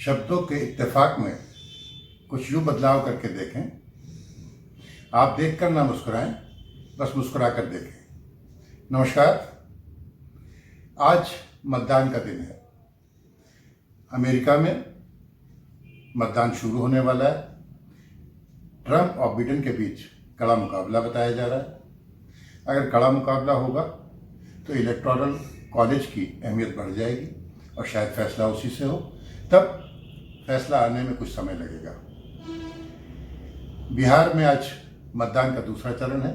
शब्दों के इत्तेफाक में कुछ यूं बदलाव करके देखें। आप देखकर ना मुस्कुराएं, बस मुस्कुरा कर देखें। नमस्कार। आज मतदान का दिन है। अमेरिका में मतदान शुरू होने वाला है। ट्रंप और बिडेन के बीच कड़ा मुकाबला बताया जा रहा है। अगर कड़ा मुकाबला होगा तो इलेक्टोरल कॉलेज की अहमियत बढ़ जाएगी और शायद फैसला उसी से हो। तब फैसला आने में कुछ समय लगेगा। बिहार में आज मतदान का दूसरा चरण है।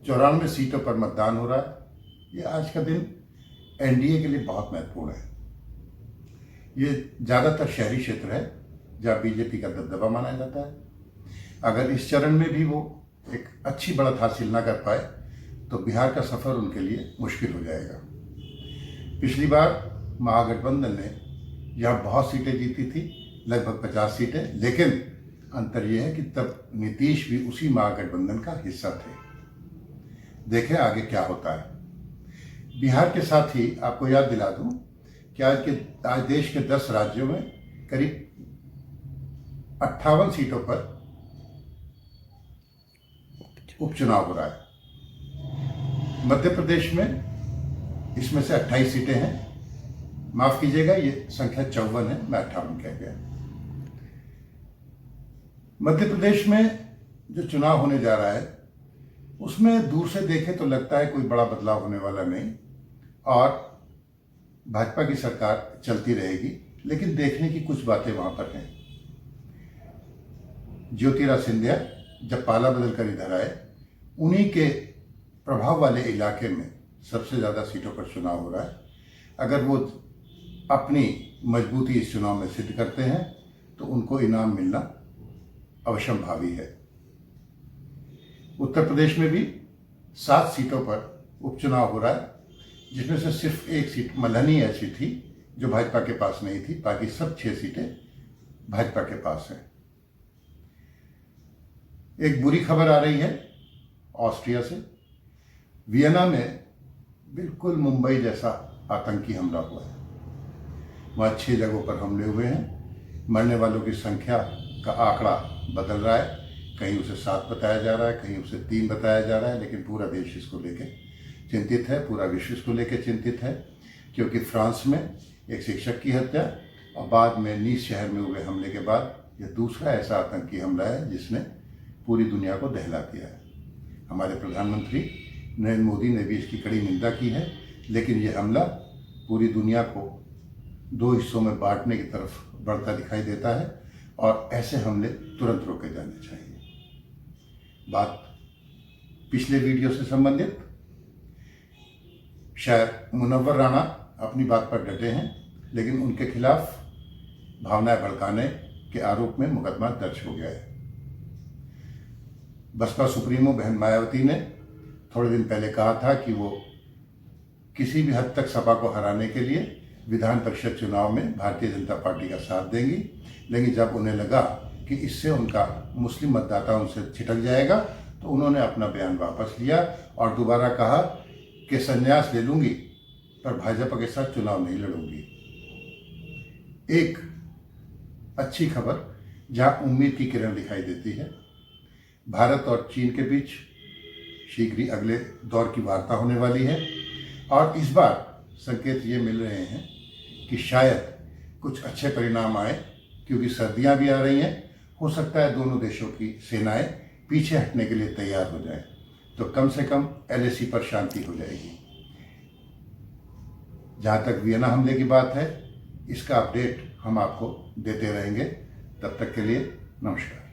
94 सीटों पर मतदान हो रहा है। ये आज का दिन एनडीए के लिए बहुत महत्वपूर्ण है। ये ज़्यादातर शहरी क्षेत्र है जहाँ बीजेपी का दबदबा माना जाता है। अगर इस चरण में भी वो एक अच्छी बढ़त हासिल ना कर पाए तो बिहार का सफ़र उनके लिए मुश्किल हो जाएगा। पिछली बार महागठबंधन ने यहाँ बहुत सीटें जीती थी, लगभग 50 सीटें, लेकिन अंतर यह है कि तब नीतीश भी उसी महागठबंधन का हिस्सा थे। देखें आगे क्या होता है। बिहार के साथ ही आपको याद दिला दूं कि आज देश के 10 राज्यों में करीब 58 सीटों पर उपचुनाव हो रहा है। मध्य प्रदेश में इसमें से 28 सीटें हैं। माफ कीजिएगा, ये संख्या 54 है, मैं 58 कह गया। मध्य प्रदेश में जो चुनाव होने जा रहा है उसमें दूर से देखें तो लगता है कोई बड़ा बदलाव होने वाला नहीं और भाजपा की सरकार चलती रहेगी, लेकिन देखने की कुछ बातें वहां पर हैं। ज्योतिरादित्य सिंधिया जब पाला बदल कर इधर आए, उन्हीं के प्रभाव वाले इलाके में सबसे ज़्यादा सीटों पर चुनाव हो रहा है। अगर वो अपनी मजबूती इस चुनाव में सिद्ध करते हैं तो उनको इनाम मिलना अवश्यंभावी है। उत्तर प्रदेश में भी 7 सीटों पर उपचुनाव हो रहा है, जिसमें से सिर्फ एक सीट मल्हनी ऐसी थी जो भाजपा के पास नहीं थी। बाकी सब 6 सीटें भाजपा के पास हैं। एक बुरी खबर आ रही है ऑस्ट्रिया से। वियना में बिल्कुल मुंबई जैसा आतंकी हमला हुआ है। वहाँ 6 जगहों पर हमले हुए हैं। मरने वालों की संख्या का आंकड़ा बदल रहा है। कहीं उसे 7 बताया जा रहा है, कहीं उसे 3 बताया जा रहा है, लेकिन पूरा देश इसको लेके चिंतित है, पूरा विश्व इसको लेके चिंतित है, क्योंकि फ्रांस में एक शिक्षक की हत्या और बाद में नीस शहर में हुए हमले के बाद यह दूसरा ऐसा आतंकी हमला है जिसने पूरी दुनिया को दहला दिया है। हमारे प्रधानमंत्री नरेंद्र मोदी ने भी इसकी कड़ी निंदा की है, लेकिन यह हमला पूरी दुनिया को 2 हिस्सों में बांटने की तरफ बढ़ता दिखाई देता है और ऐसे हमले तुरंत रोके जाने चाहिए। बात पिछले वीडियो से संबंधित। शायद मुनव्वर राणा अपनी बात पर डटे हैं, लेकिन उनके खिलाफ भावनाएं भड़काने के आरोप में मुकदमा दर्ज हो गया है। बसपा सुप्रीमो बहन मायावती ने थोड़े दिन पहले कहा था कि वो किसी भी हद तक सपा को हराने के लिए विधान परिषद चुनाव में भारतीय जनता पार्टी का साथ देंगी, लेकिन जब उन्हें लगा कि इससे उनका मुस्लिम मतदाता उनसे छिटक जाएगा तो उन्होंने अपना बयान वापस लिया और दोबारा कहा कि संन्यास ले लूंगी पर भाजपा के साथ चुनाव नहीं लड़ूंगी। एक अच्छी खबर जहां उम्मीद की किरण दिखाई देती है। भारत और चीन के बीच शीघ्र ही अगले दौर की वार्ता होने वाली है और इस बार संकेत ये मिल रहे हैं कि शायद कुछ अच्छे परिणाम आए, क्योंकि सर्दियां भी आ रही हैं। हो सकता है दोनों देशों की सेनाएं पीछे हटने के लिए तैयार हो जाएं, तो कम से कम एलएसी पर शांति हो जाएगी। जहां तक वियना हमले की बात है, इसका अपडेट हम आपको देते रहेंगे। तब तक के लिए नमस्कार।